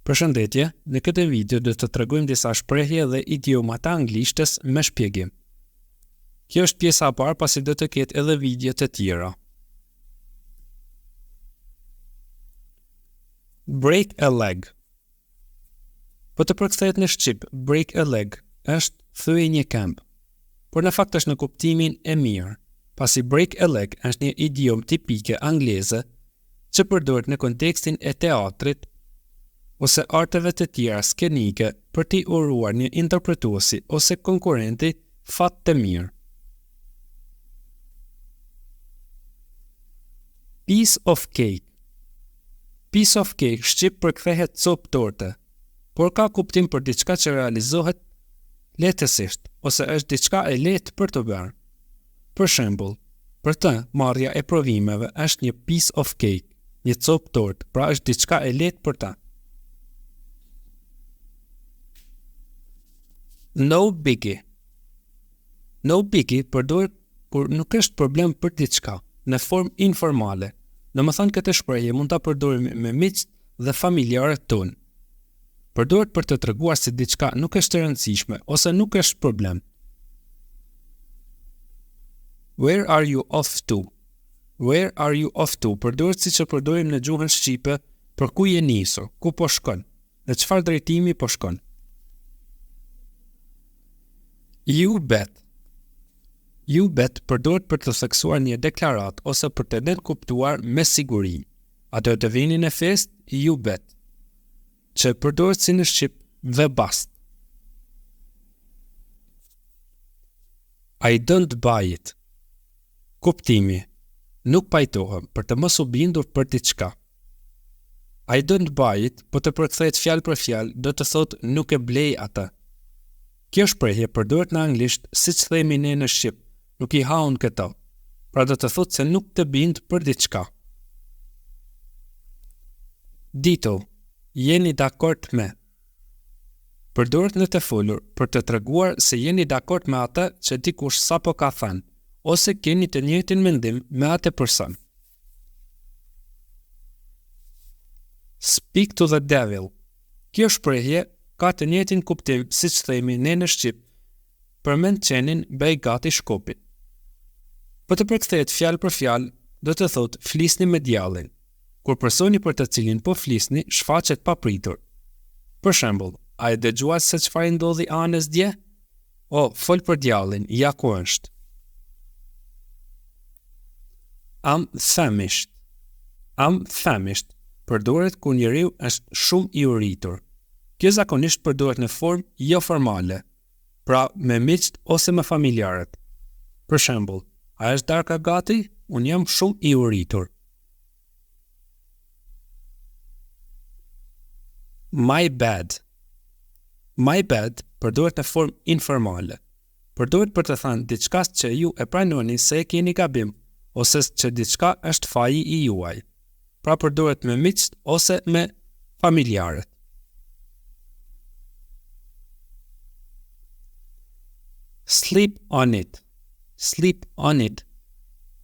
Përshëndetje, në këtë video do të tregojmë disa shprehje dhe idioma të anglishtes me shpjegim. Kjo është pjesa e parë, pasi do të ketë edhe video të tjera. Break a leg. Po të përkthehet në shqip, break a leg është thyej një këmbë, por në fakt është në kuptimin e mirë, pasi break a leg është një idiom tipike angleze që përdoret në kontekstin e teatrit ose arteve të tjera skenike për t'i uruar një interpretuesi ose konkurrenti fat të mirë. Piece of cake. Piece of cake shqip përkthehet copë torte, por ka kuptim për diçka që realizohet lehtësisht ose është diçka e lehtë për të bërë. Për shembull, për të marrja e provimeve është një piece of cake, një copë torte, pra është diçka e lehtë për ta. No biggie. No biggie përdoret kur nuk është problem për diçka, në formë informale. Domethënë këtë shprehje mund ta përdorim me miqt dhe familjarët tonë. Përdoret për të treguar se diçka nuk është e rëndësishme ose nuk është problem. Where are you off to? Where are you off to? Përdoret siç e përdorim në gjuhën shqipe për ku je nisur, ku po shkon, në çfarë drejtimi po shkon. You bet. You bet përdoret për të theksuar një deklarat ose për të nënkuptuar me siguri. A do të vini në fest? You bet. Që përdoret si në shqip dhe bast. I don't buy it. Kuptimi. Nuk pajtohem, për të mos u bindur për diçka. I don't buy it, po të përkthehet fjalë për fjalë, do të thotë nuk e blej atë. Kjo shprehje përdoret në anglisht siç themi ne në shqip, nuk i haun këto. Pra do të thotë se nuk të bind për diçka. Dito, jeni dakord me. Përdoret në të folur për të treguar se jeni dakord me atë që dikush sapo ka thënë, ose keni të njëjtin mendim me atë person. Speak to the devil. Kjo shprehje ka të njëjtin kuptim siç themi ne në shqip, përmend qenin bëj gati shkopin. Po të përkthehet fjalë për fjalë, do të thotë flisni me djallin, kur personi për të cilin po flisni shfaqet papritur. Për shembull, a e dëgjuar se çfarë ndodhi anës dje? O, fol për djallin, ja ku është. I'm famished. I'm famished përdoret kur njeriu është shumë i uritur. Kjo zakonisht përdoret në formë jo formale, pra me miqt ose me familjarët. Për shembull, a është darka gati? Unë jam shumë i uritur. My bad. My bad përdoret në formë informale. Përdoret për të thënë diçka që ju e pranoni se e keni gabim, ose që diçka është faji i juaj. Pra përdoret me miqt ose me familjarët. Sleep on it. Sleep on it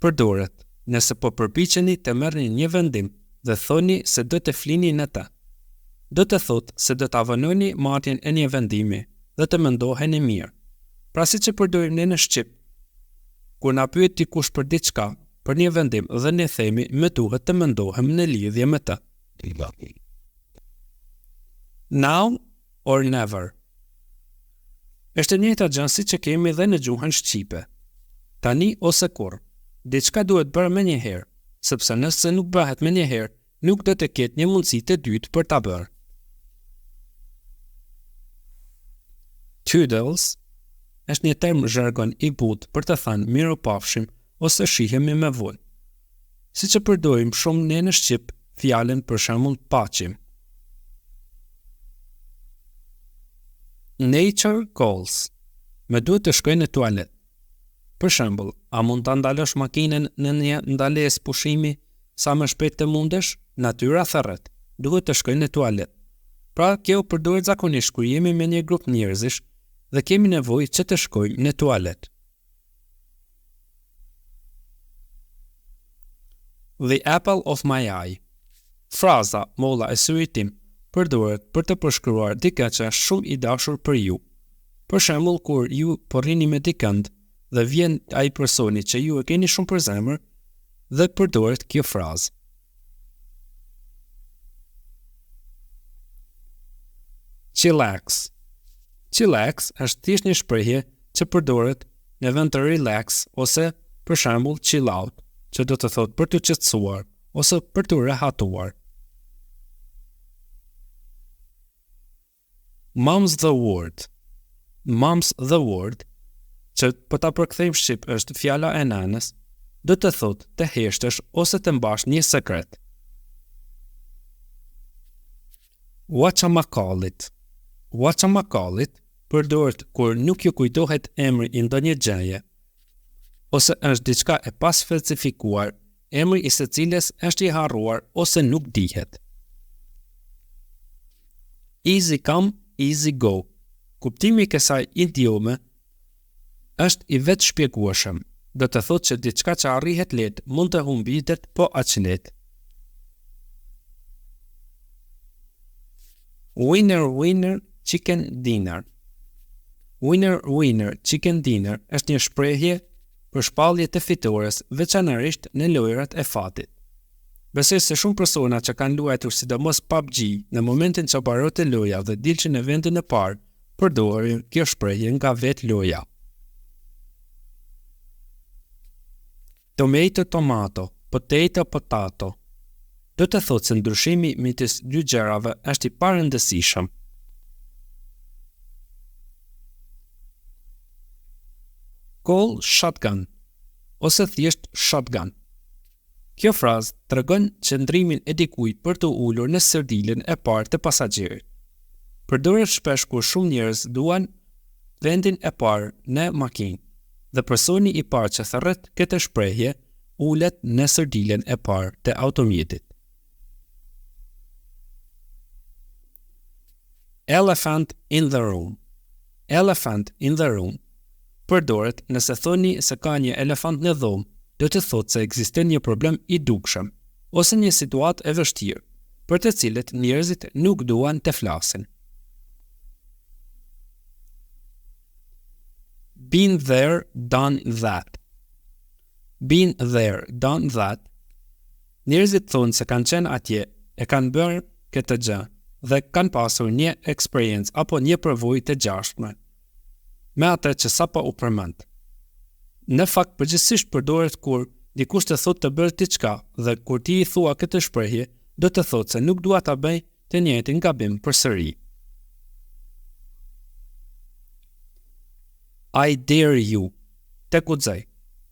përdoret nëse po përpiqeni të merrni një vendim dhe thoni se do të flini në të. Do të thotë se do të avononi marrjen e një vendimi dhe të mendoheni mirë. Pra siç e përdorim ne në shqip, kur na pyet dikush për diçka, për një vendim dhe ne themi më duhet të mendohem në lidhje me të. Now or never. Është e njëjta gjë siç e kemi dhe në gjuhën shqipe. Tani ose kurrë. Diçka duhet bërë më një herë, sepse nëse nuk bëhet më një herë, nuk do të ketë një mundësi të dytë për ta bërë. Toodles është një term zhargon i butë për të thënë mirupafshim ose shihemi me vull. Siç e përdorim shumë ne në shqip fjalën për shembull paqim. Nature calls. Më duhet të shkoj në tualet. Për shembull, a mund ta ndalosh makinën në një ndalesë pushimi sa më shpejt të mundesh? Natyra thërret, duhet të shkoj në tualet. Pra, kjo përdoret zakonisht kur jemi me një grup njerëzish dhe kemi nevojë që të shkojmë në tualet. The apple of my eye. Fraza molla e syrit tim përdoret për të përshkruar diçka që është shumë i dashur për ju. Për shembull, kur ju po rrini me dikënd dhe vjen ai personi që ju e keni shumë për zemër dhe përdoret kjo frazë. Chillax. Chillax është thjesht një shprehje që përdoret në vend të relax ose për shembull chill out, që do të thotë për të qetësuar ose për të rehatuar. Mum's the word. Mum's the word, që po ta përkthejmë shqip është fjala e nanës, do të thotë të heshtësh ose të mbash një sekret. Whatchamacallit. Whatchamacallit përdoret kur nuk ju kujtohet emri i ndonjë gjëje, ose është diçka e paspecifikuar, emri i së cilës është i harruar ose nuk dihet. Easy come, easy go. Kuptimi i kësaj idiome është i vetë shpjegueshëm. Do të thotë që diçka që arrihet lehtë mund të humbitet po aq lehtë. Winner, winner, chicken dinner. Winner, winner, chicken dinner është një shprehje për shpallje të fitores, veçanërisht në lojrat e fatit. Besoj se shumë persona që kanë luajtur sidomos PUBG në momentin që mbarote loja dhe dilshin në vendin e parë, përdorin kjo shprehje nga vetë loja. Tomato, tomato, potato, potato. Do të thotë se ndryshimi midis dy gjërave është i parëndësishëm. Call shotgun ose thjesht shotgun. Kjo frazë tregon qëndrimin e dikujt për të ulur në sërdilen e parë të pasagjerit. Përdoret shpesh kur shumë njerëz duan vendin e parë në makinë dhe personi i parë që thërret këtë shprehje ulet në sërdilen e parë të automjetit. Elephant in the room. Elephant in the room përdoret nëse thoni se ka një elefant në dhomë, do të thotë se ekziston një problem i dukshëm ose një situatë e vështirë, për të cilët njerëzit nuk duan të flasin. Been there, done that. Been there, done that. Njerëzit thonë se kanë qenë atje, e kanë bërë këtë gjë dhe kanë pasur një eksperiencë apo një përvojë të jashtme me atë që sapo u përmend. Në fakt, përgjithsisht përdoret kur dikush të thotë të bësh diçka dhe kur ti i thua këtë shprehje, do të thotë se nuk dua ta bëj të njëjtin gabim përsëri. I dare you. Të guxoj.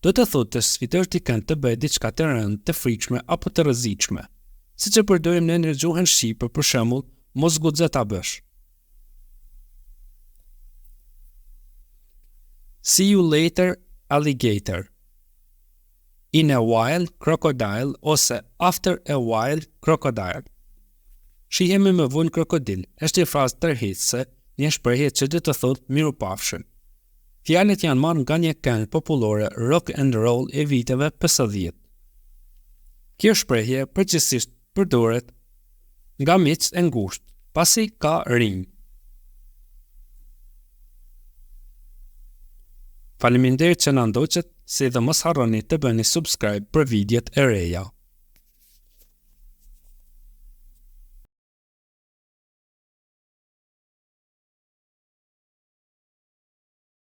Do të thotë të sfidosh dikën të bëjë diçka të rëndë, të frikshme apo të rrezikshme. Siç e përdorim në gjuhën shqipe, për shembull, mos guxo ta bësh. See you later, alligator. In a while, crocodile ose after a while, crocodile. Shihemi më vonë krokodil është një frazë tërheqëse, një shprehje që do të thotë mirupafshim. Fjalët janë marrë nga një këngë popullore rock and roll e viteve 50. Kjo shprehje përgjithsisht përdoret nga miqtë e ngushtë, pasi ka rinj. Faleminderit që na ndoqët, si dhe mos harroni të bëni subscribe për videot e reja.